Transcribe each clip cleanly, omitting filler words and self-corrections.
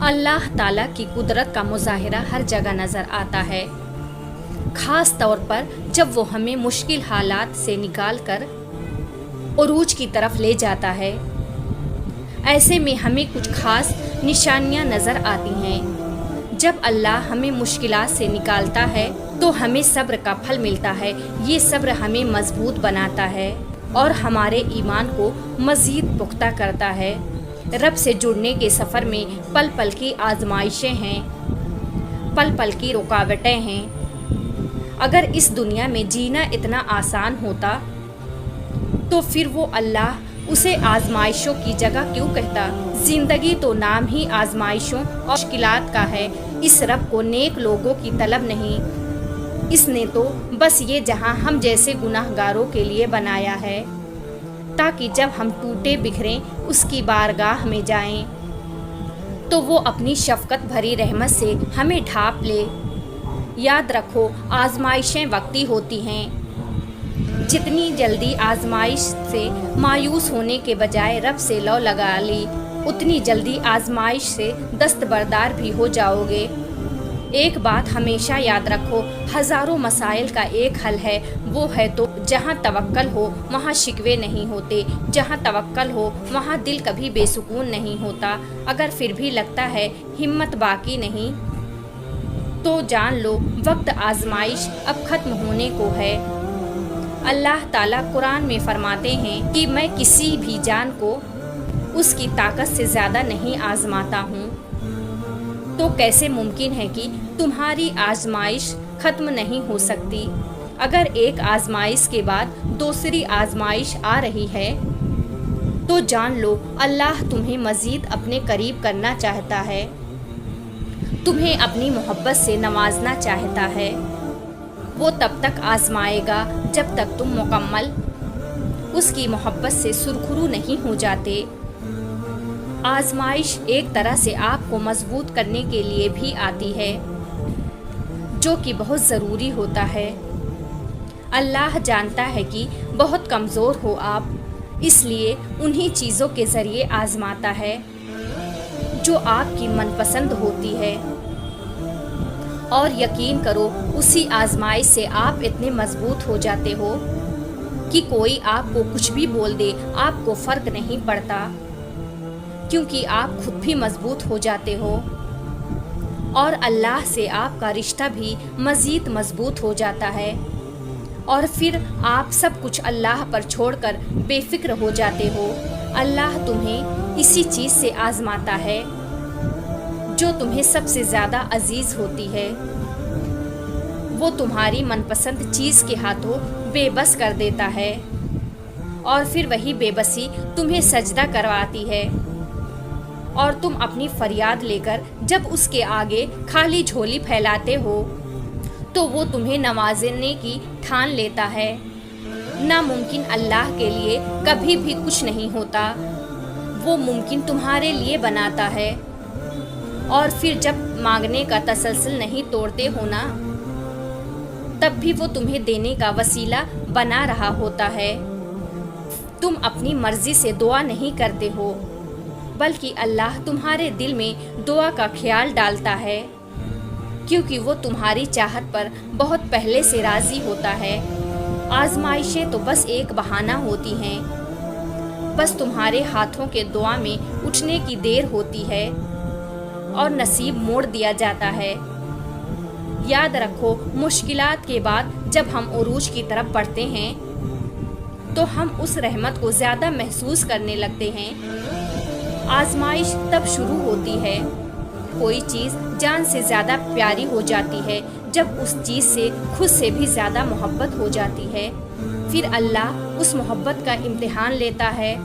अल्लाह ताला की कुदरत का मुजाहिरा हर जगह नज़र आता है, ख़ास तौर पर जब वो हमें मुश्किल हालात से निकाल कर उरूज की तरफ ले जाता है। ऐसे में हमें कुछ ख़ास निशानियाँ नज़र आती हैं। जब अल्लाह हमें मुश्किलात से निकालता है तो हमें सब्र का फल मिलता है। ये सब्र हमें मजबूत बनाता है और हमारे ईमान को मज़ीद पुख्ता करता है। रब से जुड़ने के सफ़र में पल पल की आजमाइशें हैं, पल पल की रुकावटें हैं। अगर इस दुनिया में जीना इतना आसान होता तो फिर वो अल्लाह उसे आजमाइशों की जगह क्यों कहता। ज़िंदगी तो नाम ही आजमाइशों और मुश्किलात का है। इस रब को नेक लोगों की तलब नहीं, इसने तो बस ये जहां हम जैसे गुनाहगारों के लिए बनाया है, ताकि जब हम टूटे बिखरें उसकी बारगाह में जाएं तो वो अपनी शफ़क़त भरी रहमत से हमें ढाँप ले। याद रखो, आजमाइशें वक्ती होती हैं। जितनी जल्दी आजमाइश से मायूस होने के बजाय रब से लौ लगा ली, उतनी जल्दी आजमाइश से दस्तबरदार भी हो जाओगे। एक बात हमेशा याद रखो, हज़ारों मसाइल का एक हल है, वो है तो जहाँ तवक्कल हो वहाँ शिकवे नहीं होते, जहाँ तवक्कल हो वहाँ दिल कभी बेसुकून नहीं होता। अगर फिर भी लगता है हिम्मत बाकी नहीं, तो जान लो वक्त आजमाइश अब ख़त्म होने को है। अल्लाह ताला कुरान में फरमाते हैं कि मैं किसी भी जान को उसकी ताकत से ज़्यादा नहीं आजमाता हूँ। तो कैसे मुमकिन है कि तुम्हारी आजमाइश ख़त्म नहीं हो सकती। अगर एक आजमाइश के बाद दूसरी आजमाइश आ रही है तो जान लो अल्लाह तुम्हें मज़ीद अपने करीब करना चाहता है, तुम्हें अपनी मोहब्बत से नवाजना चाहता है। वो तब तक आजमाएगा जब तक तुम मुकम्मल उसकी मोहब्बत से सुरखरू नहीं हो जाते। आजमाइश एक तरह से आपको मजबूत करने के लिए भी आती है, जो कि बहुत ज़रूरी होता है। अल्लाह जानता है कि बहुत कमज़ोर हो आप, इसलिए उन्हीं चीज़ों के ज़रिए आजमाता है जो आपकी मनपसंद होती है। और यकीन करो, उसी आजमाइश से आप इतने मजबूत हो जाते हो कि कोई आपको कुछ भी बोल दे, आपको फ़र्क नहीं पड़ता, क्योंकि आप खुद भी मजबूत हो जाते हो और अल्लाह से आपका रिश्ता भी मज़ीद मजबूत हो जाता है। और फिर आप सब कुछ अल्लाह पर छोड़कर बेफिक्र हो जाते हो। अल्लाह तुम्हें इसी चीज़ से आजमाता है जो तुम्हें सबसे ज़्यादा अजीज़ होती है। वो तुम्हारी मनपसंद चीज़ के हाथों बेबस कर देता है और फिर वही बेबसी तुम्हें सजदा करवाती है और तुम अपनी फरियाद लेकर जब उसके आगे खाली झोली फैलाते हो तो वो तुम्हें नवाजने की ठान लेता है। नामुमकिन अल्लाह के लिए कभी भी कुछ नहीं होता, वो मुमकिन तुम्हारे लिए बनाता है। और फिर जब मांगने का तसलसल नहीं तोड़ते हो ना, तब भी वो तुम्हें देने का वसीला बना रहा होता है। तुम अपनी मर्जी से दुआ नहीं करते हो, बल्कि अल्लाह तुम्हारे दिल में दुआ का ख्याल डालता है, क्योंकि वो तुम्हारी चाहत पर बहुत पहले से राज़ी होता है। आजमाइशें तो बस एक बहाना होती हैं, बस तुम्हारे हाथों के दुआ में उठने की देर होती है और नसीब मोड़ दिया जाता है। याद रखो, मुश्किलात के बाद जब हम उरूज की तरफ बढ़ते हैं तो हम उस रहमत को ज़्यादा महसूस करने लगते हैं। आजमाइश तब शुरू होती है, कोई चीज़ जान से ज़्यादा प्यारी हो जाती है जब उस चीज़ से खुद से भी ज़्यादा मोहब्बत हो जाती है। फिर अल्लाह उस मोहब्बत का इम्तिहान लेता है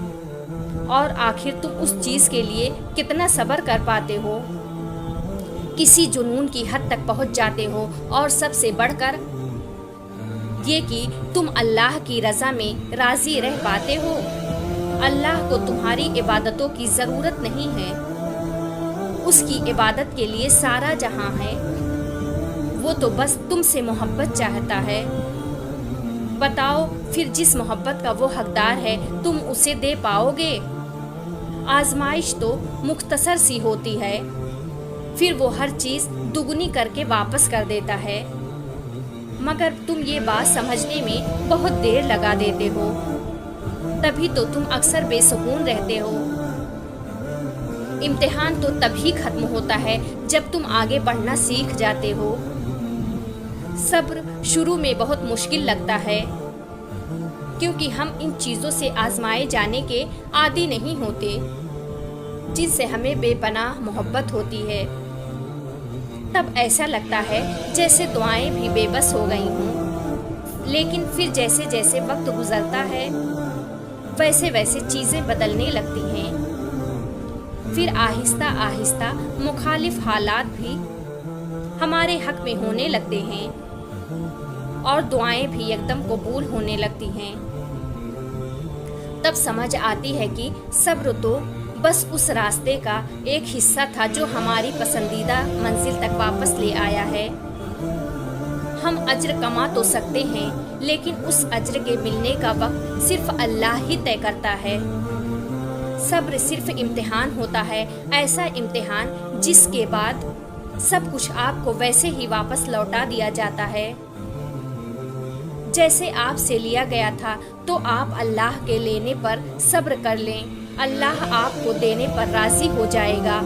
और आखिर तुम उस चीज़ के लिए कितना सब्र कर पाते हो। किसी जुनून की हद तक पहुंच जाते हो और सबसे बढ़कर ये कि तुम अल्लाह की रज़ा में राज़ी रह पाते हो। अल्लाह को तुम्हारी इबादतों की ज़रूरत नहीं है, उसकी इबादत के लिए सारा जहां है। वो तो बस तुमसे मोहब्बत चाहता है। बताओ फिर जिस मोहब्बत का वो हकदार है तुम उसे दे पाओगे? आजमाइश तो मुख्तसर सी होती है, پھر وہ ہر چیز دگنی کر کے واپس کر دیتا ہے، مگر تم یہ بات سمجھنے میں بہت دیر لگا دیتے ہو، تبھی تو تم اکثر بے سکون رہتے ہو۔ امتحان تو تبھی ختم ہوتا ہے جب تم آگے بڑھنا سیکھ جاتے ہو۔ صبر شروع میں بہت مشکل لگتا ہے، کیونکہ ہم ان چیزوں سے آزمائے جانے کے عادی نہیں ہوتے جن سے ہمیں بے پناہ محبت ہوتی ہے۔ تب ایسا لگتا ہے جیسے دعائیں بھی بے بس ہو گئی ہوں، لیکن پھر جیسے جیسے وقت گزرتا ہے ویسے ویسے چیزیں بدلنے لگتی ہیں، پھر آہستہ آہستہ مخالف حالات بھی ہمارے حق میں ہونے لگتے ہیں اور دعائیں بھی یکدم قبول ہونے لگتی ہیں۔ تب سمجھ آتی ہے کہ صبر تو بس اس راستے کا ایک حصہ تھا جو ہماری پسندیدہ منزل تک واپس لے آیا ہے۔ ہم اجر کما تو سکتے ہیں، لیکن اس اجر کے ملنے کا وقت صرف اللہ ہی طے کرتا ہے۔ صبر صرف امتحان ہوتا ہے، ایسا امتحان جس کے بعد سب کچھ آپ کو ویسے ہی واپس لوٹا دیا جاتا ہے جیسے آپ سے لیا گیا تھا۔ تو آپ اللہ کے لینے پر صبر کر لیں، اللہ آپ کو دینے پر راضی ہو جائے گا۔